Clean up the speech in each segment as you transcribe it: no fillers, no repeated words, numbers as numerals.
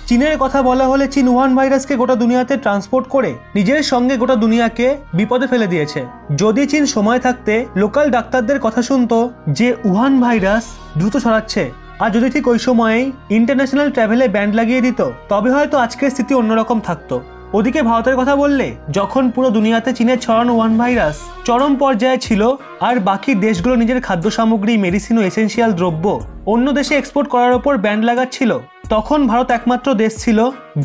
চীনের কথা বলা হলে চীন উহান ভাইরাসকে গোটা দুনিয়াতে ট্রান্সপোর্ট করে নিজের সঙ্গে গোটা দুনিয়াকে বিপদে ফেলে দিয়েছে। যদি চীন সময় থাকতে লোকাল ডাক্তারদের কথা শুনতো যে উহান ভাইরাস দ্রুত ছড়াচ্ছে, আর যদি ঠিক ওই সময়েই ইন্টারন্যাশনাল ট্রাভেলে ব্যান্ড লাগিয়ে দিত, তবে হয়তো আজকের স্থিতি অন্যরকম থাকতো। ওদিকে ভারতের কথা বললে যখন পুরো দুনিয়াতে চীনের ছড়ানো উহান ভাইরাস চরম পর্যায়ে ছিল আর বাকি দেশগুলো নিজের খাদ্য সামগ্রী, মেডিসিন ও এসেন্সিয়াল দ্রব্য অন্য দেশে এক্সপোর্ট করার ওপর ব্যান্ড লাগাচ্ছিল, তখন ভারত একমাত্র দেশ ছিল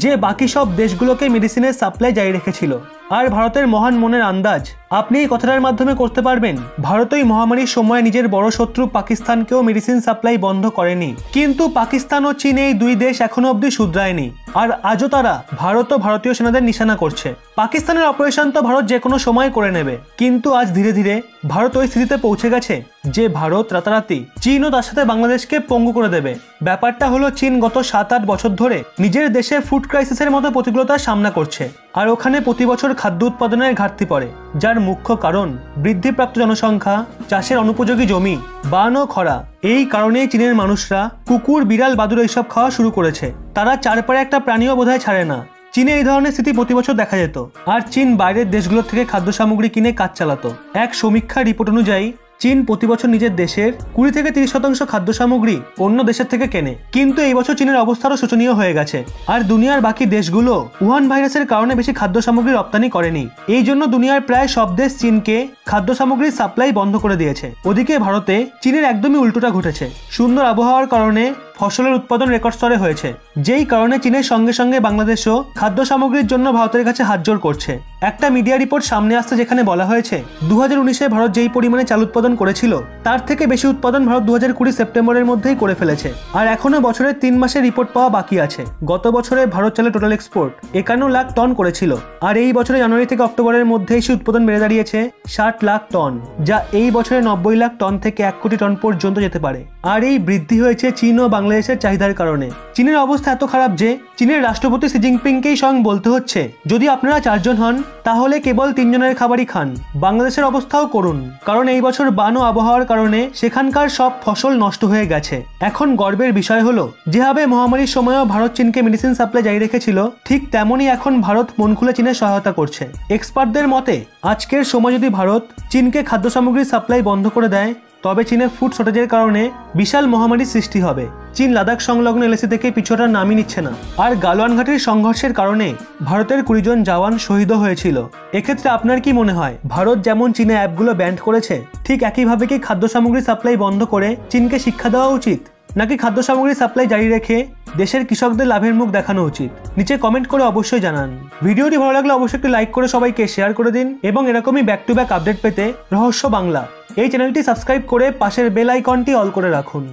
যে বাকি সব দেশগুলোকে মেডিসিনের সাপ্লাই জারি রেখেছিল। আর ভারতের মহান মনের আন্দাজ আপনি এই কথাটার মাধ্যমে করতে পারবেন, ভারতই মহামারীর সময় নিজের বড় শত্রু পাকিস্তানকেও মেডিসিন সাপ্লাই বন্ধ করেনি, কিন্তু পাকিস্তান ও চীন এই দুই দেশ এখনো অবধি শুধরায়নি। আর আজও তারা ভারত ও ভারতীয় সেনাদের নিশানা করছে। পাকিস্তানের অপারেশন তো ভারত যে কোনো সময় করে নেবে, কিন্তু আজ ধীরে ধীরে ভারত ওই স্থিতিতে পৌঁছে গেছে যে ভারত রাতারাতি চীন ও তার সাথে বাংলাদেশকে পঙ্গু করে দেবে। ব্যাপারটা হলো চীন গত 7-8 বছর ধরে নিজের দেশে ফুড ক্রাইসিসের মতো প্রতিকূলতার সামনা করছে, আর ওখানে প্রতি বছর খাদ্য উৎপাদনের ঘাটতি পড়ে, যার মুখ্য কারণ বৃদ্ধিপ্রাপ্ত জনসংখ্যা, চাষের অনুপযোগী জমি, বান ও খরা। এই কারণেই চীনের মানুষরা কুকুর, বিড়াল, বাদুড় এইসব খাওয়া শুরু করেছে। তারা চারপায়ে একটা প্রাণীও বোধহয় ছাড়ে না। চীনে এই ধরনের স্থিতি প্রতি বছর দেখা যেত, আর চীন বাইরের দেশগুলোর থেকে খাদ্য সামগ্রী কিনে কাজ চালাতো। এক সমীক্ষা রিপোর্ট অনুযায়ী চীন প্রতি বছর নিজের দেশের 20-30% খাদ্য সামগ্রী অন্য দেশের থেকে কেনে, কিন্তু এই বছর চীনের অবস্থারও শোচনীয় হয়ে গেছে। আর দুনিয়ার বাকি দেশগুলো উহান ভাইরাসের কারণে বেশি খাদ্য সামগ্রী রপ্তানি করেনি। এই জন্য দুনিয়ার প্রায় সব দেশ চীনকে খাদ্য সামগ্রীর সাপ্লাই বন্ধ করে দিয়েছে। ওদিকে ভারতে চীনের একদমই উল্টোটা ঘটেছে। সুন্দর আবহাওয়ার কারণে ফসলের উৎপাদন রেকর্ড স্তরে হয়েছে, যেই কারণে চীনের সঙ্গে সঙ্গে বাংলাদেশও খাদ্য সামগ্রীর জন্য ভারতের কাছে হাতজোড় করছে। একটা মিডিয়া রিপোর্ট সামনে আসছে যেখানে বলা হয়েছে 2019-এ ভারত যেই পরিমাণে চাল উৎপাদন করেছিল তার থেকে বেশি উৎপাদন ভারত 2020 সেপ্টেম্বরের মধ্যেই করে ফেলেছে। আর এখনো বছরের 3 মাসের রিপোর্ট পাওয়া বাকি আছে। গত বছরে ভারত চালের টোটাল এক্সপোর্ট 51 লাখ টন করেছিল, আর এই বছরে জানুয়ারি থেকে অক্টোবরের মধ্যে সেই উৎপাদন বেড়ে দাঁড়িয়েছে 60 লাখ টন, যা এই বছরে 90 লাখ টন থেকে 1 কোটি টন পর্যন্ত যেতে পারে। আর এই বৃদ্ধি হয়েছে চীন ও বাংলাদেশের চাহিদার কারণে। চীনের অবস্থা এত খারাপ যে চীনের রাষ্ট্রপতি শি জিনপিংকেই স্বয়ং বলতে হচ্ছে, যদি আপনারা 4 জন হন তাহলে কেবল 3 জনের খাবারই খান। বাংলাদেশের অবস্থাও করুন, কারণ এই বছর বান ও আবহাওয়ার কারণে সেখানকার সব ফসল নষ্ট হয়ে গেছে। এখন গর্বের বিষয় হলো, যেভাবে মহামারীর সময়ও ভারত চীনকে মেডিসিন সাপ্লাই জারি রেখেছিল, ঠিক তেমনই এখন ভারত মন খুলে চীনের সহায়তা করছে। এক্সপার্টদের মতে আজকের সময় যদি ভারত চীনকে খাদ্য সামগ্রীর সাপ্লাই বন্ধ করে দেয়, তবে চীনে ফুড শর্টেজের কারণে বিশাল মহামারীর সৃষ্টি হবে। চীন লাদাখ সংলগ্ন এলএসি থেকে পিছুটার নামই নিচ্ছে না। আর গালওয়ান ঘাটির সংঘর্ষের কারণে ভারতের 20 জন জওয়ান শহীদও হয়েছিল। এক্ষেত্রে আপনার কি মনে হয়, ভারত যেমন চীনে অ্যাপগুলো ব্যান্ড করেছে, ঠিক একইভাবে কি খাদ্য সামগ্রী সাপ্লাই বন্ধ করে চীনকে শিক্ষা দেওয়া উচিত, নাকি খাদ্য সামগ্রী সাপ্লাই জারি রেখে দেশের কৃষকদের লাভের মুখ দেখানো উচিত? নিচে কমেন্ট করে অবশ্যই জানান। ভিডিওটি ভালো লাগলে অবশ্যই একটি লাইক করে সবাইকে শেয়ার করে দিন, এবং এরকমই ব্যাক টু ব্যাক আপডেট পেতে রহস্য বাংলা এই চ্যানেলটি সাবস্ক্রাইব করে পাশের বেল আইকনটি অল করে রাখুন।